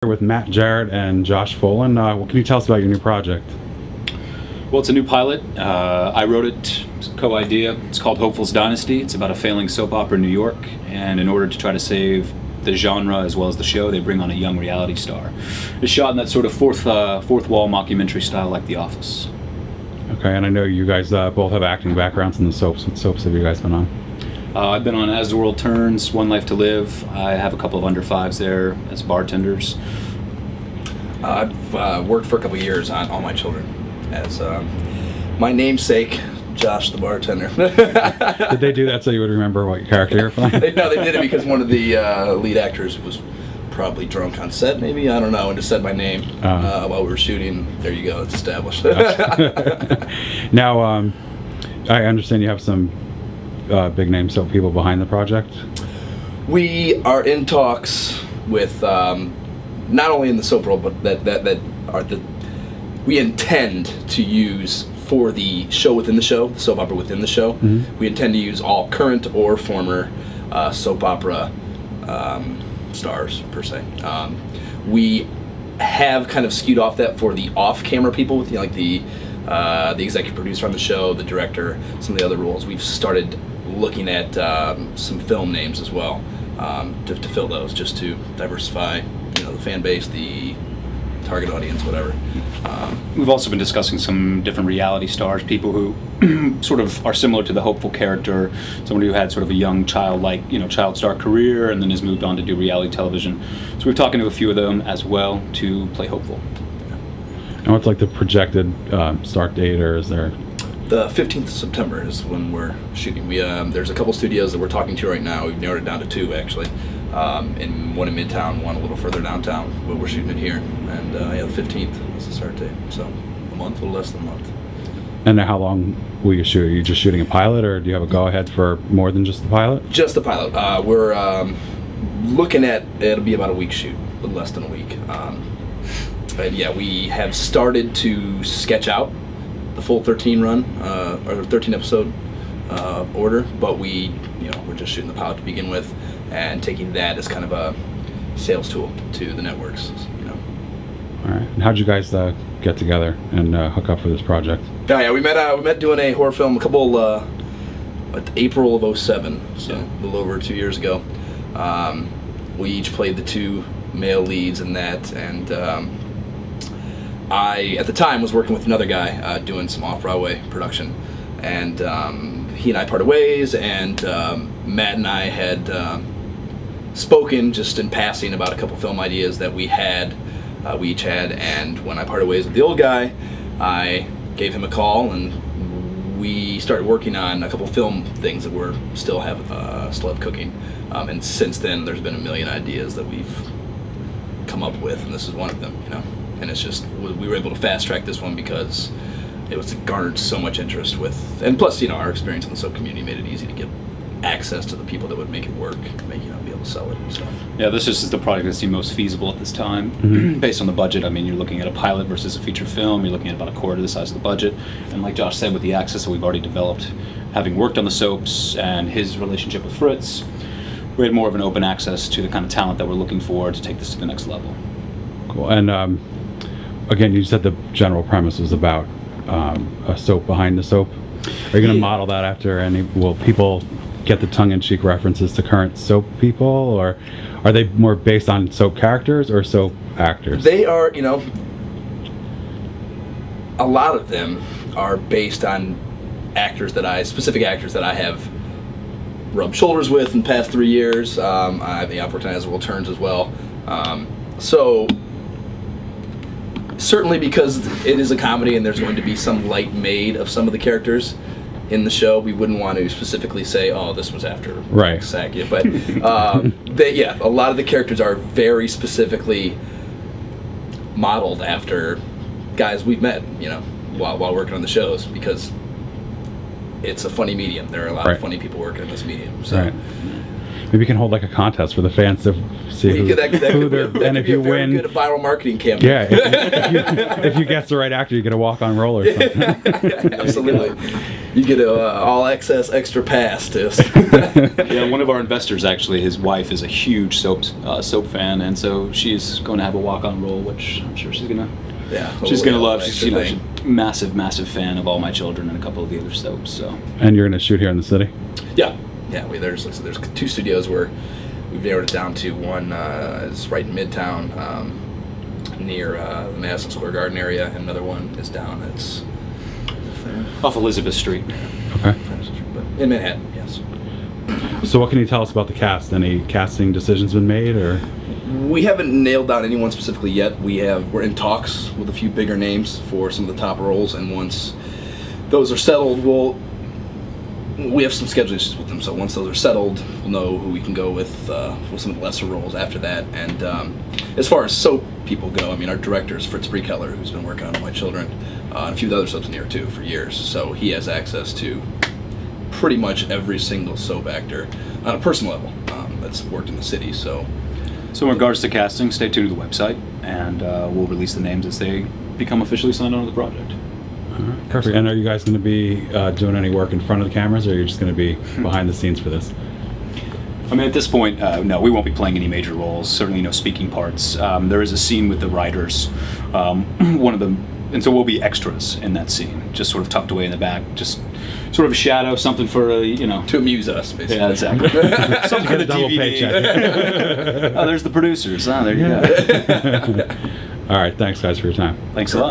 With Matt, Jared, and Josh Folan. What can you tell us about your new project? Well, it's a new pilot. I wrote it, it's a co-idea. It's called HOPEFUL'S Dynasty. It's about a failing soap opera in New York, and in order to try to save the genre as well as the show, they bring on a young reality star. It's shot in that sort of fourth wall mockumentary style like The Office. Okay, and I know you guys both have acting backgrounds in the soaps. What soaps have you guys been on? I've been on As the World Turns, One Life to Live. I have a couple of under fives there as bartenders. I've worked for a couple of years on All My Children as my namesake, Josh the bartender. Did they do that so you would remember what character you're playing? No, they did it because one of the lead actors was probably drunk on set, maybe, I don't know, and just said my name while we were shooting. There you go, it's established. Now, I understand you have some big name soap people behind the project. We are in talks with not only in the soap world, but that are we intend to use for the show within the show, the soap opera within the show. Mm-hmm. We intend to use all current or former soap opera stars per se. We have kind of skewed off that for the off-camera people, with like the executive producer on the show, the director, some of the other roles. We've started looking at some film names as well to fill those, just to diversify, the fan base, the target audience, whatever. We've also been discussing some different reality stars, people who sort of are similar to the hopeful character, somebody who had sort of a young child star career and then has moved on to do reality television. So we're talking to a few of them as well to play hopeful. And what's like the projected start date, or is there? The 15th of September is when we're shooting. We there's a couple studios that we're talking to right now. We've narrowed it down to two, actually. And one in Midtown, one a little further downtown, but we're shooting it here. And the 15th is the start date. So a little less than a month. And how long will you shoot? Are you just shooting a pilot, or do you have a go-ahead for more than just the pilot? Just the pilot. We're looking at, it'll be about a week shoot, a little less than a week. And yeah, we have started to sketch out the full 13 run, or 13 episode order, but we're just shooting the pilot to begin with and taking that as kind of a sales tool to the networks. All right. And how'd you guys get together and hook up for this project? Yeah, we met doing a horror film a couple April of 2007, so yeah. a little over 2 years ago. We each played the two male leads in that, and I, at the time, was working with another guy doing some off-Broadway production, and he and I parted ways, and Matt and I had spoken just in passing about a couple film ideas that we each had, and when I parted ways with the old guy, I gave him a call, and we started working on a couple film things that we're still have cooking, and since then there's been a million ideas that we've come up with, and this is one of them, and it's just, we were able to fast track this one because it was garnered so much interest with, and plus, our experience in the soap community made it easy to get access to the people that would make it work, be able to sell it. So. Yeah, this is the product that seems most feasible at this time. Mm-hmm. Based on the budget, you're looking at a pilot versus a feature film. You're looking at about a quarter the size of the budget. And like Josh said, with the access that we've already developed, having worked on the soaps and his relationship with Fritz, we had more of an open access to the kind of talent that we're looking for to take this to the next level. Cool. And again, you said the general premise was about a soap behind the soap. Are you going to model that after any? Will people get the tongue-in-cheek references to current soap people, or are they more based on soap characters or soap actors? They are, a lot of them are based on specific actors that I have rubbed shoulders with in the past 3 years. I've worked on As the World Turns as well. So certainly, because it is a comedy and there's going to be some light made of some of the characters in the show, we wouldn't want to specifically say, oh, this was after right. Sagia. But a lot of the characters are very specifically modeled after guys we've met, while working on the shows, because it's a funny medium. There are a lot of funny people working in this medium. So. Right. Maybe we can hold like a contest for the fans to see who they're, and if you win, good viral marketing campaign. Yeah, if you guess the right actor, you get a walk-on role or something. Absolutely. You get a all access extra pass to. Yeah, one of our investors actually, his wife is a huge soap fan, and so she's going to have a walk-on role, which I'm sure she's gonna love. She's a massive fan of All My Children and a couple of the other soaps. So. And you're gonna shoot here in the city? Yeah. There's 2 studios where we've narrowed it down to. One is right in Midtown, near the Madison Square Garden area, and another one is down. It's Off Elizabeth Street. Okay. In Manhattan, yes. So what can you tell us about the cast? Any casting decisions been made, or? We haven't nailed down anyone specifically yet. We're in talks with a few bigger names for some of the top roles, and once those are settled, we have some schedule issues with them. So once those are settled, we'll know who we can go with some of the lesser roles after that. And as far as soap people go, I mean, our director is Fritz Brekeller, who's been working on All My Children and a few other soaps in here too for years. So he has access to pretty much every single soap actor on a personal level that's worked in the city. So in regards to casting, stay tuned to the website, and we'll release the names as they become officially signed on to the project. All right, perfect. And are you guys going to be doing any work in front of the cameras, or are you just going to be behind the scenes for this? I mean, at this point, no, we won't be playing any major roles, certainly no speaking parts. There is a scene with the writers, one of them, and so we'll be extras in that scene, just sort of tucked away in the back, just sort of a shadow, something for, to amuse us, basically. Yeah, exactly. Something for the double DVD. paycheck. Oh, there's the producers. Oh, there you go. All right, thanks guys for your time. Thanks a lot.